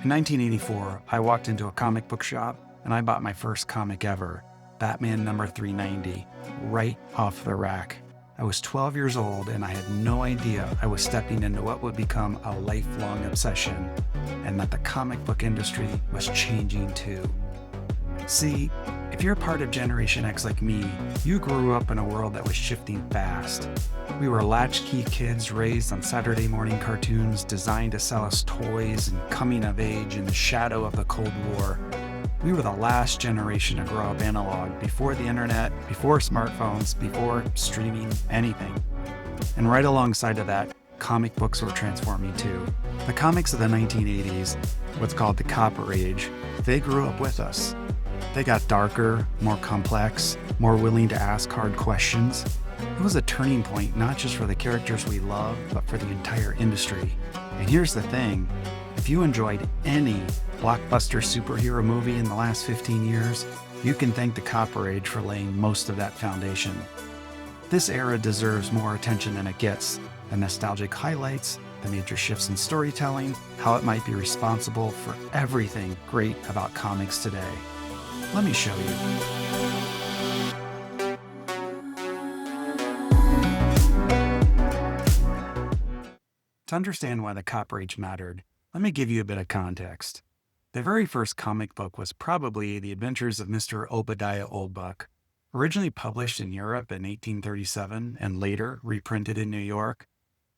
In 1984, I walked into a comic book shop and I bought my first comic ever, Batman number 390, right off the rack. I was 12 years old and I had no idea I was stepping into what would become a lifelong obsession, and that the comic book industry was changing too. See, if you're part of Generation X like me, you grew up in a world that was shifting fast. We were latchkey kids raised on Saturday morning cartoons designed to sell us toys and coming of age in the shadow of the Cold War. We were the last generation to grow up analog, before the internet, before smartphones, before streaming anything. And right alongside of that, comic books were transforming too. The comics of the 1980s, what's called the Copper Age, they grew up with us. They got darker, more complex, more willing to ask hard questions. It was a turning point not just for the characters we love, but for the entire industry. And here's the thing, if you enjoyed any blockbuster superhero movie in the last 15 years, you can thank the Copper Age for laying most of that foundation. This era deserves more attention than it gets. The nostalgic highlights, the major shifts in storytelling, how it might be responsible for everything great about comics today. Let me show you. To understand why the Copper Age mattered, let me give you a bit of context. The very first comic book was probably The Adventures of Mr. Obadiah Oldbuck. Originally published in Europe in 1837 and later reprinted in New York,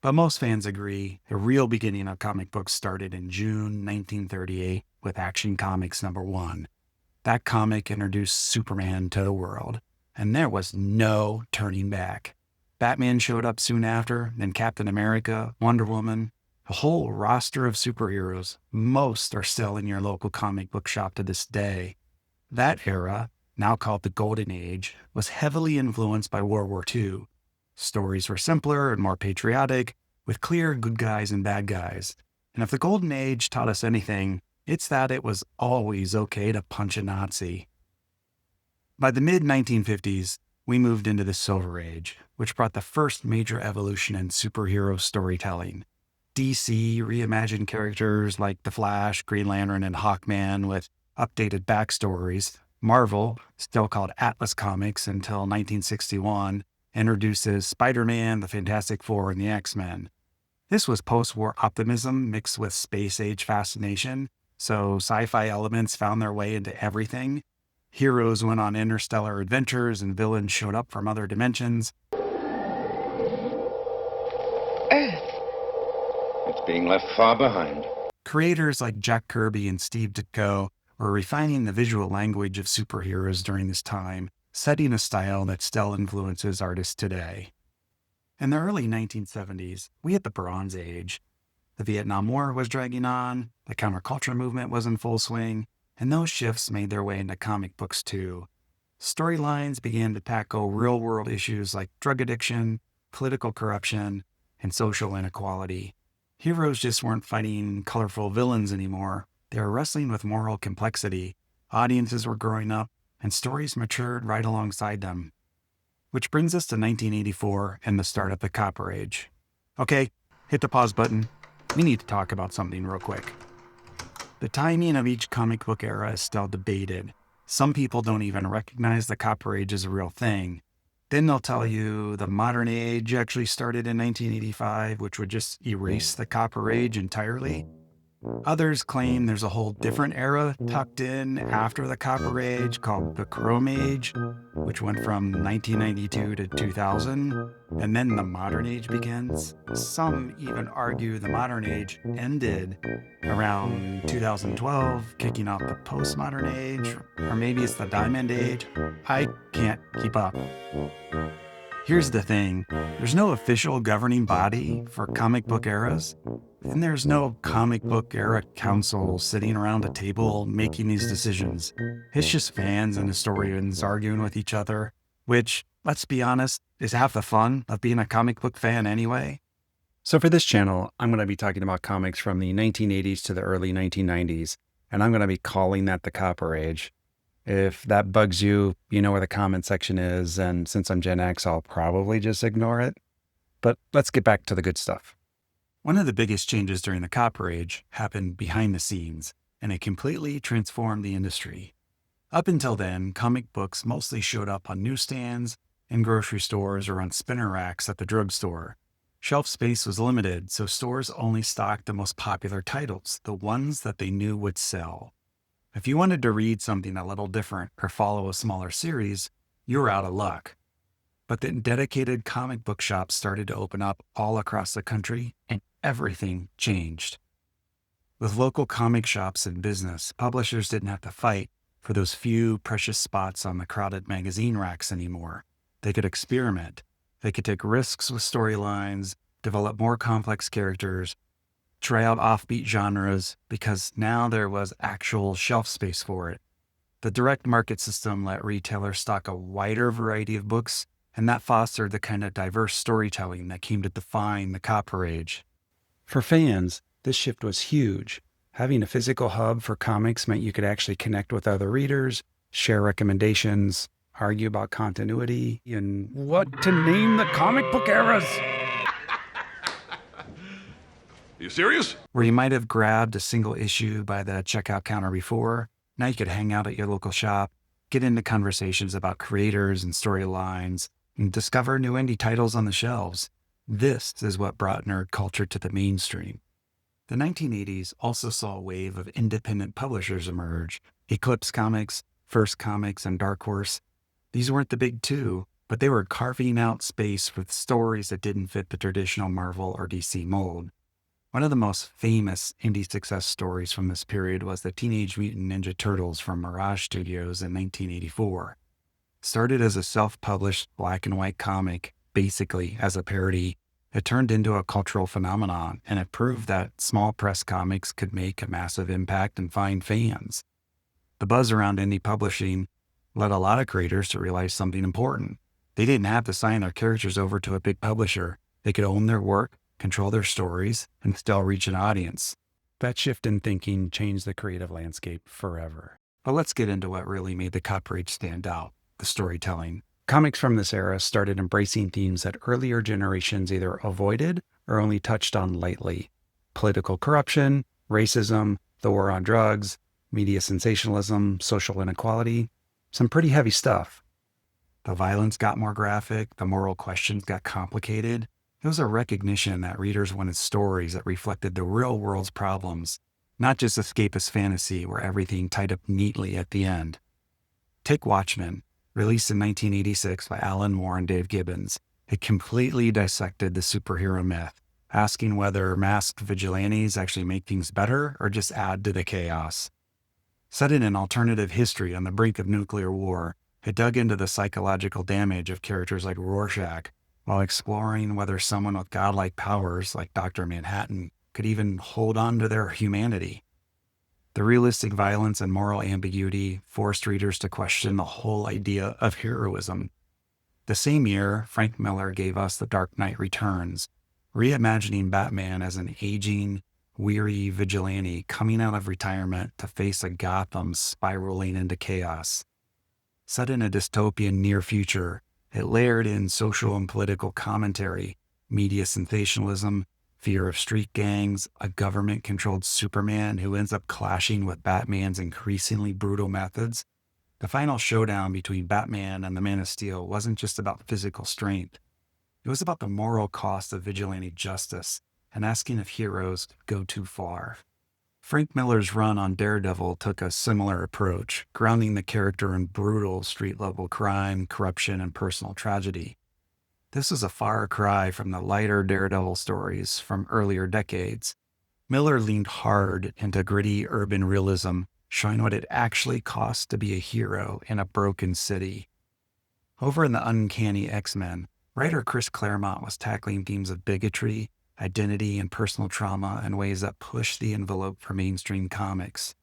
but most fans agree the real beginning of comic books started in June 1938 with Action Comics #1. That comic introduced Superman to the world, and there was no turning back. Batman showed up soon after, then Captain America, Wonder Woman, a whole roster of superheroes. Most are still in your local comic book shop to this day. That era, now called the Golden Age, was heavily influenced by World War II. Stories were simpler and more patriotic, with clear good guys and bad guys. And if the Golden Age taught us anything, it's that it was always okay to punch a Nazi. By the mid-1950s, we moved into the Silver Age, which brought the first major evolution in superhero storytelling. DC reimagined characters like The Flash, Green Lantern, and Hawkman with updated backstories. Marvel, still called Atlas Comics until 1961, introduces Spider-Man, the Fantastic Four, and the X-Men. This was post-war optimism mixed with space-age fascination, so sci-fi elements found their way into everything. Heroes went on interstellar adventures and villains showed up from other dimensions. Earth. It's being left far behind. Creators like Jack Kirby and Steve Ditko were refining the visual language of superheroes during this time, setting a style that still influences artists today. In the early 1970s, we hit the Bronze Age. The Vietnam War was dragging on, the counterculture movement was in full swing, and those shifts made their way into comic books too. Storylines began to tackle real-world issues like drug addiction, political corruption, and social inequality. Heroes just weren't fighting colorful villains anymore. They were wrestling with moral complexity. Audiences were growing up, and stories matured right alongside them. Which brings us to 1984 and the start of the Copper Age. Okay, hit the pause button. We need to talk about something real quick. The timing of each comic book era is still debated. Some people don't even recognize the Copper Age as a real thing. Then they'll tell you the modern age actually started in 1985, which would just erase the Copper Age entirely. Others claim there's a whole different era tucked in after the Copper Age called the Chrome Age, which went from 1992 to 2000, and then the Modern Age begins. Some even argue the Modern Age ended around 2012, kicking off the Postmodern Age, or maybe it's the Diamond Age. I can't keep up. Here's the thing, there's no official governing body for comic book eras, and there's no comic book era council sitting around a table making these decisions. It's just fans and historians arguing with each other, which, let's be honest, is half the fun of being a comic book fan anyway. So for this channel, I'm going to be talking about comics from the 1980s to the early 1990s, and I'm going to be calling that the Copper Age. If that bugs you, you know where the comment section is, and since I'm Gen X, I'll probably just ignore it. But let's get back to the good stuff. One of the biggest changes during the Copper Age happened behind the scenes, and it completely transformed the industry. Up until then, comic books mostly showed up on newsstands, in grocery stores, or on spinner racks at the drugstore. Shelf space was limited, so stores only stocked the most popular titles, the ones that they knew would sell. If you wanted to read something a little different or follow a smaller series, you were out of luck. But then dedicated comic book shops started to open up all across the country, and everything changed. With local comic shops in business, publishers didn't have to fight for those few precious spots on the crowded magazine racks anymore. They could experiment. They could take risks with storylines, develop more complex characters, try out offbeat genres, because now there was actual shelf space for it. The direct market system let retailers stock a wider variety of books, and that fostered the kind of diverse storytelling that came to define the Copper Age. For fans, this shift was huge. Having a physical hub for comics meant you could actually connect with other readers, share recommendations, argue about continuity, and what to name the comic book eras. You serious? Where you might have grabbed a single issue by the checkout counter before, now you could hang out at your local shop, get into conversations about creators and storylines, and discover new indie titles on the shelves. This is what brought nerd culture to the mainstream. The 1980s also saw a wave of independent publishers emerge: Eclipse Comics, First Comics, and Dark Horse. These weren't the big two, but they were carving out space with stories that didn't fit the traditional Marvel or DC mold. One of the most famous indie success stories from this period was the Teenage Mutant Ninja Turtles from Mirage Studios in 1984. Started as a self-published black and white comic, basically as a parody, it turned into a cultural phenomenon, and it proved that small press comics could make a massive impact and find fans. The buzz around indie publishing led a lot of creators to realize something important. They didn't have to sign their characters over to a big publisher. They could own their work, control their stories, and still reach an audience. That shift in thinking changed the creative landscape forever. But let's get into what really made the Copper Age stand out: the storytelling. Comics from this era started embracing themes that earlier generations either avoided or only touched on lightly: political corruption, racism, the war on drugs, media sensationalism, social inequality. Some pretty heavy stuff. The violence got more graphic, the moral questions got complicated. It was a recognition that readers wanted stories that reflected the real world's problems, not just escapist fantasy where everything tied up neatly at the end. Take Watchmen, released in 1986 by Alan Moore and Dave Gibbons. It completely dissected the superhero myth, asking whether masked vigilantes actually make things better or just add to the chaos. Set in an alternative history on the brink of nuclear war, it dug into the psychological damage of characters like Rorschach, while exploring whether someone with godlike powers, like Dr. Manhattan, could even hold on to their humanity. The realistic violence and moral ambiguity forced readers to question the whole idea of heroism. The same year, Frank Miller gave us The Dark Knight Returns, reimagining Batman as an aging, weary vigilante coming out of retirement to face a Gotham spiraling into chaos. Set in a dystopian near future, it layered in social and political commentary, media sensationalism, fear of street gangs, a government-controlled Superman who ends up clashing with Batman's increasingly brutal methods. The final showdown between Batman and the Man of Steel wasn't just about physical strength. It was about the moral cost of vigilante justice and asking if heroes go too far. Frank Miller's run on Daredevil took a similar approach, grounding the character in brutal street-level crime, corruption, and personal tragedy. This was a far cry from the lighter Daredevil stories from earlier decades. Miller leaned hard into gritty urban realism, showing what it actually costs to be a hero in a broken city. Over in the Uncanny X-Men, writer Chris Claremont was tackling themes of bigotry, identity, and personal trauma in ways that pushed the envelope for mainstream comics.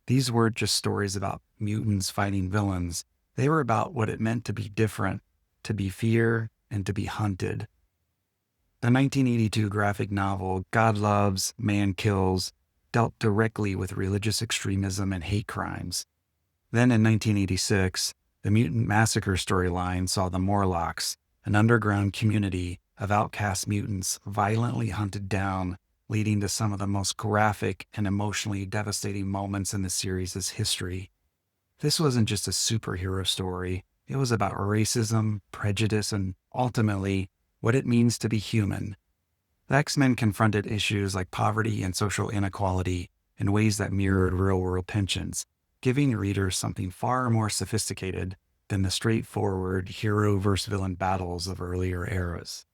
These weren't just stories about mutants fighting villains. They were about what it meant to be different, to be feared, and to be hunted. The 1982 graphic novel God Loves, Man Kills dealt directly with religious extremism and hate crimes. Then in 1986, the Mutant Massacre storyline saw the Morlocks, an underground community of outcast mutants violently hunted down, leading to some of the most graphic and emotionally devastating moments in the series' history. This wasn't just a superhero story, it was about racism, prejudice, and ultimately, what it means to be human. The X-Men confronted issues like poverty and social inequality in ways that mirrored real-world tensions, giving readers something far more sophisticated than the straightforward hero versus villain battles of earlier eras.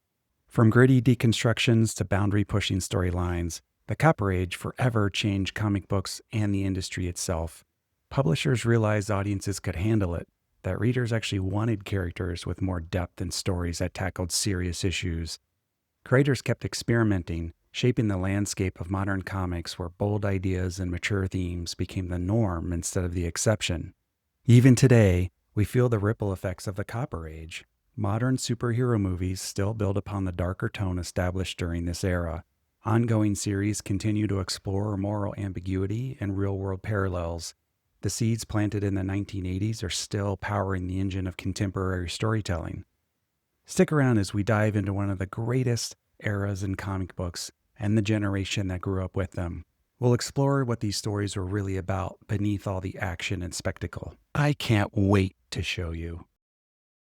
From gritty deconstructions to boundary-pushing storylines, the Copper Age forever changed comic books and the industry itself. Publishers realized audiences could handle it, that readers actually wanted characters with more depth and stories that tackled serious issues. Creators kept experimenting, shaping the landscape of modern comics where bold ideas and mature themes became the norm instead of the exception. Even today, we feel the ripple effects of the Copper Age. Modern superhero movies still build upon the darker tone established during this era. Ongoing series continue to explore moral ambiguity and real-world parallels. The seeds planted in the 1980s are still powering the engine of contemporary storytelling. Stick around as we dive into one of the greatest eras in comic books and the generation that grew up with them. We'll explore what these stories were really about beneath all the action and spectacle. I can't wait to show you.